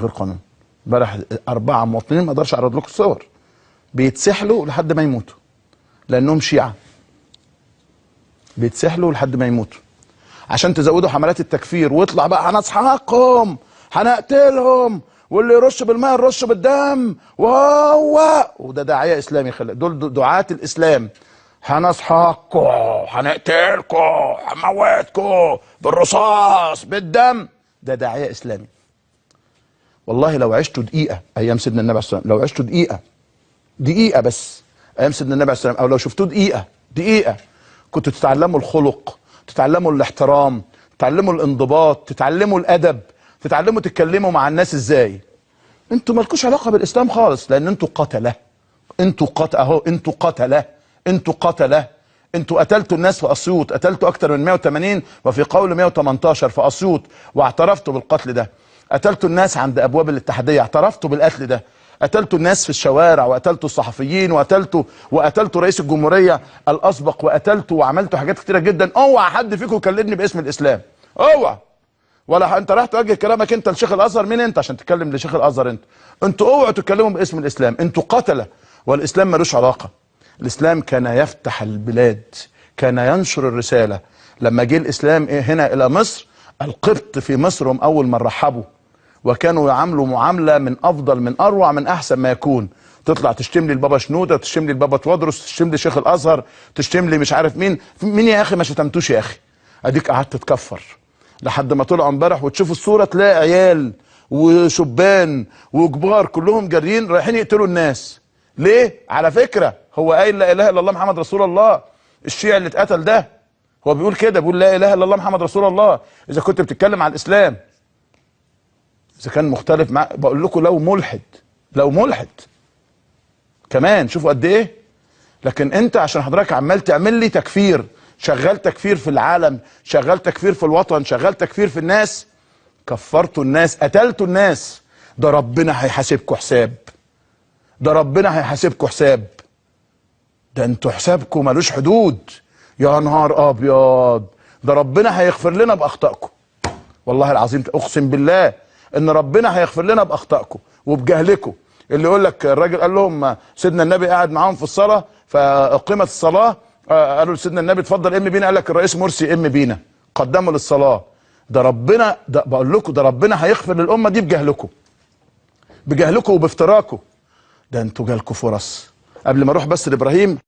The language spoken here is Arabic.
غير قانوني. امبارح 4 مواطنين ما اقدرش اعرض لكم الصور بيتسحلوا لحد ما يموتوا لانهم شيعه. بيتسحلوا لحد ما يموتوا عشان تزودوا حملات التكفير ويطلع بقى هنسحقهم هنقتلهم واللي يرش بالماء يرش بالدم وده داعيه اسلامي. دول دعاة الاسلام. هنسحقكم هنقتلكم هنموتكم بالرصاص بالدم. ده داعيه اسلامي. والله لو عشتوا دقيقه ايام سيدنا النبي عليه الصلاه والسلام، لو عشتوا دقيقه بس ايام سيدنا النبي عليه الصلاه والسلام، او لو شفتوه دقيقه كنتوا تتعلموا الخلق، تتعلموا الاحترام، تتعلموا الانضباط، تتعلموا الادب، تتعلموا تتكلموا مع الناس ازاي. انتوا مالكوش علاقه بالاسلام خالص لان انتوا قتله. انتوا قتله. انتوا قتلتوا الناس في اسيوط، قتلتوا اكتر من 180 وفي قول 118 في اسيوط واعترفتوا بالقتل ده. قتلتوا الناس عند ابواب الاتحاديه، اعترفتوا بالقتل ده. قتلتوا الناس في الشوارع وقتلتوا الصحفيين وقتلتوا رئيس الجمهوريه الاسبق وقتلتوا وعملتوا حاجات كتيره جدا. اوعى حد فيكم يكلمني باسم الاسلام. اوعى. ولا انت رايح توجه كلامك انت لشيخ الازهر. مين انت عشان تتكلم لشيخ الازهر؟ انتوا اوعوا تتكلموا باسم الاسلام. انتوا قتله. والاسلام ملوش علاقه. الاسلام كان يفتح البلاد، كان ينشر الرساله. لما جه الاسلام هنا الى مصر، القبط في مصر هم اول من رحبوا وكانوا يعاملوا معامله من افضل من اروع من احسن ما يكون. تطلع تشتم لي البابا شنوده، تشتم لي البابا توادرس، تشتم لي شيخ الازهر، تشتم لي مش عارف مين يا اخي. ما شتمتوش يا اخي. اديك قعدت تتكفر لحد ما طلعوا امبارح وتشوفوا الصوره تلاقي عيال وشبان وكبار كلهم جاريين رايحين يقتلوا الناس. ليه؟ على فكره هو قايل لا اله الا الله محمد رسول الله. الشيعي اللي اتقتل ده هو بيقول كده، بيقول لا اله الا الله محمد رسول الله. اذا كنت بتتكلم على الاسلام، اذا كان مختلف مع، بقول لكم لو ملحد كمان شوفوا قد ايه. لكن انت عشان حضرتك عمال تعمل لي تكفير، شغال تكفير في العالم، شغال تكفير في الوطن، شغال تكفير في الناس، كفرتوا الناس، قتلتوا الناس. ده ربنا هيحاسبكم حساب. ده انتوا حسابكم ملوش حدود. يا نهار ابيض. ده ربنا هيغفر لنا باخطائكم. والله العظيم اقسم بالله ان ربنا هيغفر لنا باخطائكم وبجهلكم. اللي يقول لك الراجل قال لهم سيدنا النبي قاعد معاهم في الصلاه فاقيمت الصلاه، قالوا لسيدنا النبي اتفضل ام بينا، قال لك الرئيس مرسي ام بينا، قدموا للصلاه. ده ربنا، ده بقول لكم ده ربنا هيغفر للامه دي بجهلكم وبافتراكم. ده انتوا جالكم فرص. قبل ما اروح بس لابراهيم